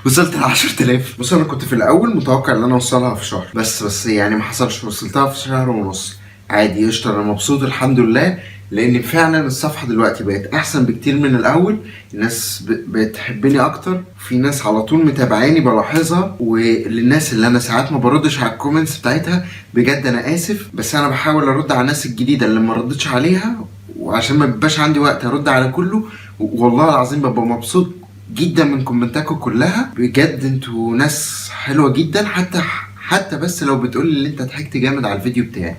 وصلت ل 10000. بص انا كنت في الاول متوقع ان انا اوصلها في شهر، بس يعني ما حصلش، وصلتها في شهر ونص عادي قشطه. انا مبسوط الحمد لله، لان فعلا الصفحه دلوقتي بقت احسن بكتير من الاول. الناس بقت تحبني اكتر، في ناس على طول متابعاني بلاحظها. وللناس اللي انا ساعات ما بردش على الكومنتس بتاعتها بجد انا اسف، بس انا بحاول ارد على الناس الجديده اللي ما ردتش عليها، وعشان ما بيبقاش عندي وقت ارد على كله. والله العظيم ببقى مبسوط جدا من كومنتاتكم كلها، بجد انتوا ناس حلوه جدا. حتى بس لو بتقولي اللي انت ضحكت جامد على الفيديو بتاعي،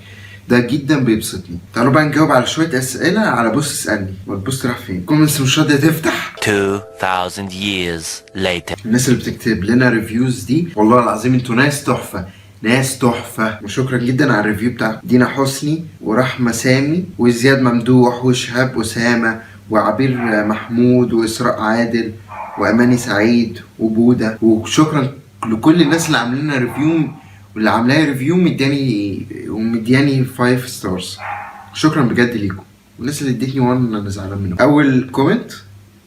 ده جدا بيبسطني. تعالوا بقى نجاوب على شويه اسئله على بص اسالني. والبوست راح فين؟ كومنتس مش راضيه تفتح. 2000 years later. الناس اللي بتكتب لنا ريفيوز دي والله العظيم انتوا ناس تحفه، ناس تحفه. وشكرا جدا على الريفيو بتاع دينا حسني ورحمه سامي وزياد ممدوح وشهاب اسامه وعبير محمود واسراء عادل واماني سعيد وبوده. وشكرا لكل الناس اللي عاملين لنا ريفيو، واللي عاملاه ريفيو مدياني 5 ستارز. شكرا بجد ليكم. والناس اللي ادتني 1 انا زعلان منهم. اول كومنت: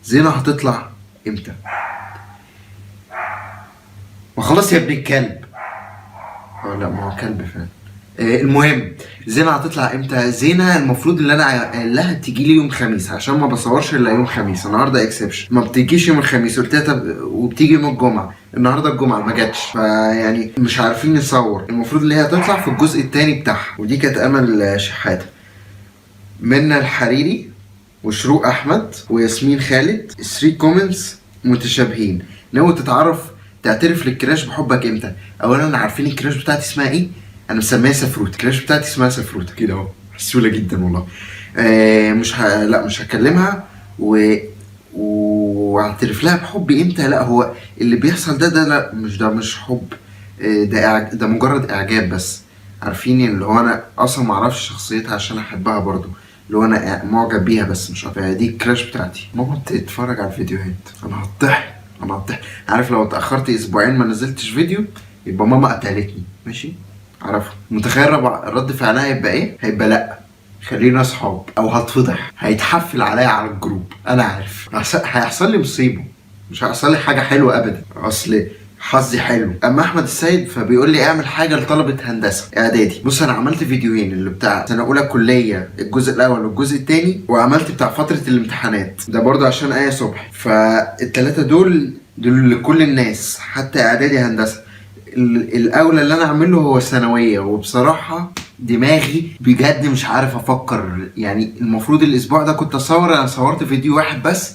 زينة هتطلع امتى؟ ما خلاص يا ابن الكلب. لا ما هو كلب فعلا. المهم زينة هتطلع امتى؟ زينة المفروض ان انا قال لها تيجي لي يوم خميس، عشان ما بصورش الا يوم خميس. النهارده اكسبشن ما بتجيش يوم الخميس، قلت لها وبتيجي يوم الجمعه. النهارده الجمعه ما جاتش، فيعني مش عارفين نصور. المفروض اللي هي هتطلع في الجزء الثاني بتاعها. ودي كانت امل شحاته. منى الحريري وشروق احمد وياسمين خالد 3 كومنتس متشابهين. ناوي تعترف للكراش بحبك امتى؟ اولا عارفين الكراش بتاعتي اسمها ايه؟ انا مسميها سفروت. الكراش بتاعتي اسمها سفروت كده اهو، حسوله جدا والله. لا مش هكلمها واعترف لها بحبي امتى. لا هو اللي بيحصل ده لا مش حب. ده مجرد اعجاب بس. عارفين اللي هو انا اصلا ما اعرفش شخصيتها عشان احبها برضو، اللي هو انا معجب بيها بس مش عارف. دي الكراش بتاعتي. ماما بتتفرج على الفيديوهات. انا هتضحك. عارف لو اتاخرت اسبوعين ما نزلتش فيديو يبقى ماما قتلتني. ماشي عارفه. متخيل رد فعلها هيبقى ايه؟ هيبقى لا خلينا اصحاب، او هتفضح، هيتحفل عليا على الجروب. انا عارف هيحصل لي مصيبه، مش هيحصل لي حاجه حلوه ابدا، اصل حظي حلو. اما احمد السيد فبيقول لي اعمل حاجه لطلبه هندسه اعدادي. بص انا عملت فيديوهين، اللي بتاع سنه اولى كليه الجزء الاول والجزء الثاني، وعملت بتاع فتره الامتحانات ده برضه عشان ايه صبح. فالثلاثه دول لكل الناس حتى اعدادي هندسه. الاولى اللي انا اعمله هو ثانويه. وبصراحه دماغي بجد مش عارف افكر. يعني المفروض الاسبوع ده كنت اصور، انا صورت فيديو واحد بس،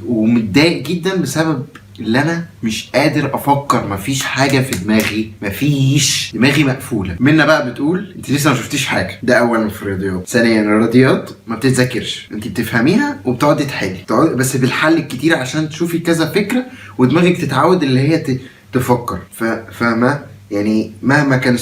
ومتضايق جدا بسبب اللي انا مش قادر افكر. مفيش حاجه في دماغي، دماغي مقفوله. منا بقى بتقول انت لسه ما شفتيش حاجه. ده اولا في الرياضيات. ثانيا الرياضيات ما بتتذاكرش، انت بتفهميها وبتقعدي تحلي بس بالحل الكتير عشان تشوفي كذا فكره ودماغك تتعود اللي هي تفكر. فاهمه يعني؟ مهما كان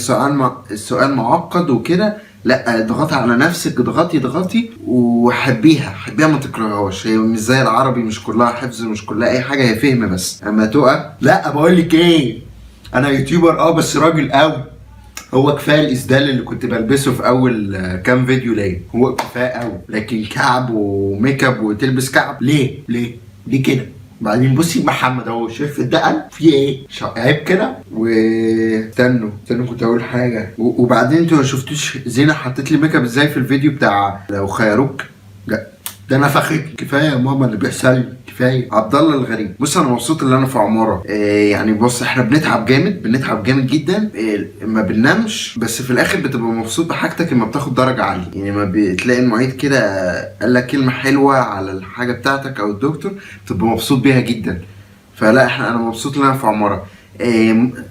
السؤال معقد وكده، لا اضغطي على نفسك، اضغطي وحبيها ما تكرههاش. هي مش زي العربي، مش كلها حفظ، مش كلها اي حاجه، هي فهم بس. اما تقع لا بقول لك ايه، انا يوتيوبر بس راجل قوي. هو كفايه الاسدال اللي كنت بلبسه في اول كام فيديو ليا، هو كفايه قوي. لكن كعب وميك اب وتلبس كعب ليه كده؟ بعدين بصي محمد اهو شايف الدقن في ايه؟ عيب كده. واستنوا كنت اقول حاجه. وبعدين انتوا ما شفتوش زينه حطت لي ميك اب ازاي في الفيديو بتاع لو خيروك؟ لا ده انا فخت. كفايه يا ماما اللي بيحصل لي، كفايه. عبد الله الغريب: بص انا مبسوط ان انا في عماره. يعني بص احنا بنتعب جامد جدا. ما بننامش، بس في الاخر بتبقى مبسوط بحاجتك لما بتاخد درجه عاليه. يعني ما بتلاقي المعيد كده قال لك كلمه حلوه على الحاجه بتاعتك او الدكتور، بتبقى مبسوط بيها جدا. فلا انا مبسوط ان انا في عماره.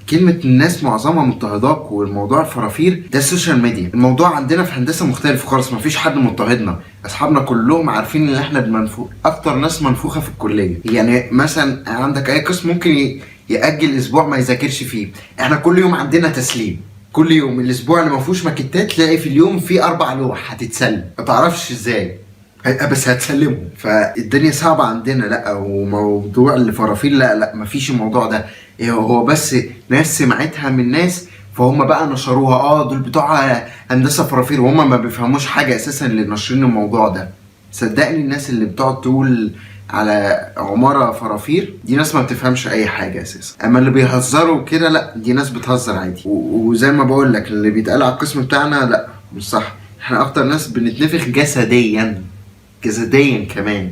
كلمة الناس معظمها مضطهداك، والموضوع الفرافير ده السوشيال ميديا. الموضوع عندنا في هندسة مختلف خالص، مفيش حد مضطهدنا. اصحابنا كلهم عارفين ان احنا اكتر ناس منفوخة في الكلية. يعني مثلا عندك اي قسم ممكن يأجل اسبوع ما يذاكرش فيه، احنا كل يوم عندنا تسليم. كل يوم الاسبوع اللي ما فيهوش ماكيتات تلاقي في اليوم في 4 لوح هتتسلم، ما تعرفش ازاي بس هتسلمهم. فالدنيا صعبة عندنا. لا وموضوع الفرافير لا مفيش الموضوع ده. هو بس ناس سمعتها من ناس فهم بقى نشروها. دول بتوع هندسة فرافير، وهم ما بيفهموش حاجة اساسا اللي ناشرين الموضوع ده. صدقني الناس اللي بتقعد تقول على عمارة فرافير، دي ناس ما بتفهمش اي حاجة اساسا. اما اللي بيهزروا كده لا، دي ناس بتهزر عادي. وزي ما بقول لك اللي بيتقال على القسم بتاعنا لا مش صح، احنا اكتر ناس بنتنفخ جسديا كمان.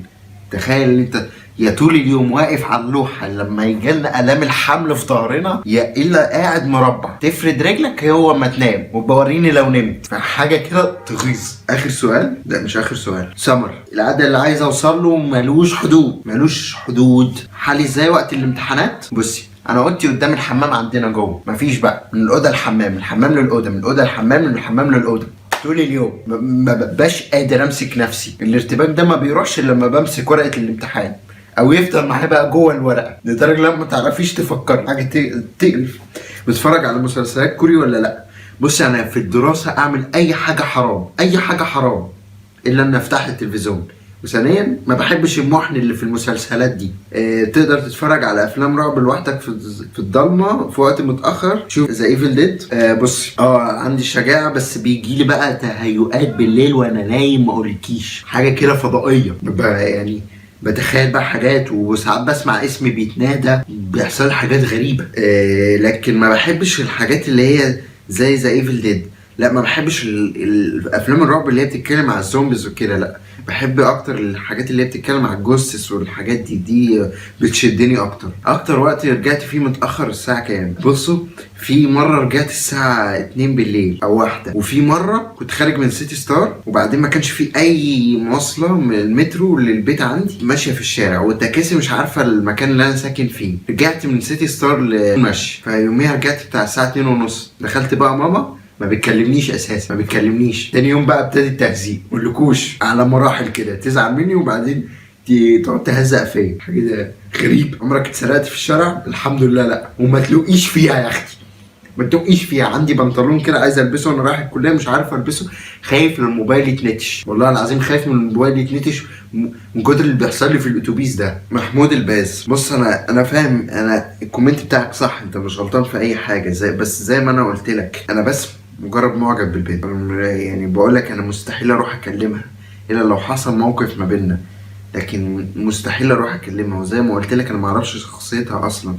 تخيل ان انت يا طول اليوم واقف على اللوحة لما يجيلنا آلام الحمل في ظهرنا، يا إلا قاعد مربع تفرد رجلك هو ما تنام وبوريني لو نمت، فحاجة كده تغيظ. آخر سؤال، لا مش آخر سؤال، سمر العادة اللي عايز أوصل له ملوش حدود. حالي إزاي وقت الامتحانات؟ بصي أنا أوضتي قدام الحمام عندنا جوه، مفيش بقى من الأوضة الحمام، من الحمام للأوضة، من الأوضة الحمام، من الحمام للأوضة طول اليوم. ما ببقاش قادر امسك نفسي، الارتباك ده ما بيروحش إلا لما بمسك ورقة الامتحان او يفضل معايا بقى جوه الورقه، لدرجه لما ما تعرفيش تفكر حاجه تقرف. بتتفرج على مسلسلات كوري ولا لا؟ بص انا في الدراسه اعمل اي حاجه حرام الا ان افتح التلفزيون. وثانيا ما بحبش المحن اللي في المسلسلات دي. تقدر تتفرج على افلام رعب لوحدك في الضلمه في وقت متاخر، شوف ذا ايفل ديد. بص عندي شجاعه، بس بيجي لي بقى تهيؤات بالليل وانا نايم، ما اقولكيش حاجه كده فضائيه، ببقى يعني بتخيل بقى حاجات، وساعات بسمع اسمي بيتنادى، بيحصل حاجات غريبة. لكن ما بحبش الحاجات اللي هي زي ذا ايفل ديد. لا ما بحبش الافلام الرعب اللي هي بتتكلم على الزومبيز وكده، لا بحب اكتر الحاجات اللي هي بتتكلم على الجوستس والحاجات دي بتشدني اكتر. وقت رجعت فيه متاخر الساعه كام؟ بصوا في مره رجعت الساعه 2 بالليل او 1، وفي مره كنت خارج من سيتي ستار وبعدين ما كانش في اي مواصله من المترو للبيت عندي، ماشيه في الشارع والتكاسي مش عارفه المكان اللي انا ساكن فيه. رجعت من سيتي ستار لمشي، فيوميها رجعت بتاع الساعه 2:30. دخلت بقى ماما ما بتكلمنيش اساسا، تاني يوم بقى ابتدي التهزيق، مقولكوش على مراحل كده، تزعل مني وبعدين تقعد تهزق فيا. حاجه غريب. عمرك اتسرقت في الشارع؟ الحمد لله لا، وما تلوقيش فيها يا اختي، ما تلوقيش فيها. عندي بنطلون كده عايز البسه وانا رايح الكليه مش عارف البسه، خايف ان الموبايل يتنتش، والله العظيم خايف من الموبايل يتنتش من كتر اللي بيحصل لي في الاتوبيس ده. محمود الباز، بص انا فاهم، انا الكومنت بتاعك صح، انت مش غلطان في اي حاجه، زي ما انا قلت لك، انا بس مجرد معجب بالبنت. يعني بقول لك انا مستحيل اروح اكلمها الا لو حصل موقف ما بيننا، لكن مستحيل اروح اكلمها. وزي ما قلت لك انا ما اعرفش شخصيتها اصلا.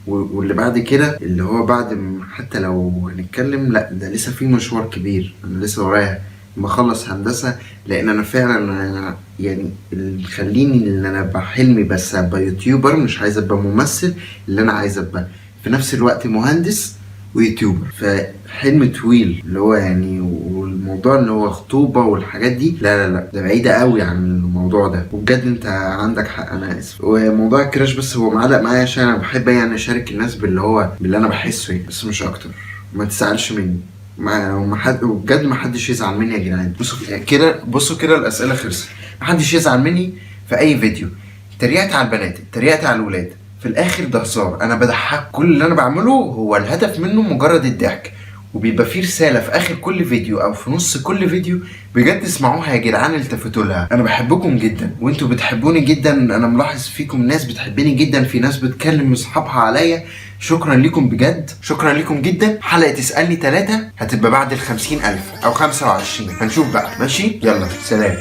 واللي بعد كده اللي هو بعد حتى لو هنتكلم، لا ده لسه في مشوار كبير، انا لسه ورايا ما اخلص هندسه. لان انا فعلا يعني اللي مخليني ان انا ابقى حلمي بس ابقى يوتيوبر، مش عايز ابقى ممثل، اللي انا عايز ابقى في نفس الوقت مهندس ويوتيوبر. فحلم طويل اللي هو يعني، والموضوع اللي هو خطوبة والحاجات دي لا ده بعيدة قوي عن الموضوع ده. وبجد انت عندك حق، انا اسف. وموضوع الكراش بس هو معلق معايا عشان انا بحب يعني اشارك الناس باللي انا بحسه يعني، بس مش اكتر. ما تزعلش مني، وبجد ما حدش يزعل مني يا جدعان. بصوا كده الاسئله خلصت، ما حدش يزعل مني في اي فيديو. اتريقت على البنات، اتريقت على الولاد، في الاخر ده هزار، انا بضحك. كل اللي انا بعمله هو الهدف منه مجرد الضحك، وبيبقى فيه رساله في اخر كل فيديو او في نص كل فيديو، بجد اسمعوها يا جدعان، التفتوا لها. انا بحبكم جدا وانتوا بتحبوني جدا، انا ملاحظ فيكم ناس بتحبني جدا، في ناس بتكلم اصحابها عليا. شكرا لكم بجد، شكرا لكم جدا. حلقه اسألني 3 هتبقى بعد 50,000 او 25، هنشوف بقى. ماشي، يلا سلام.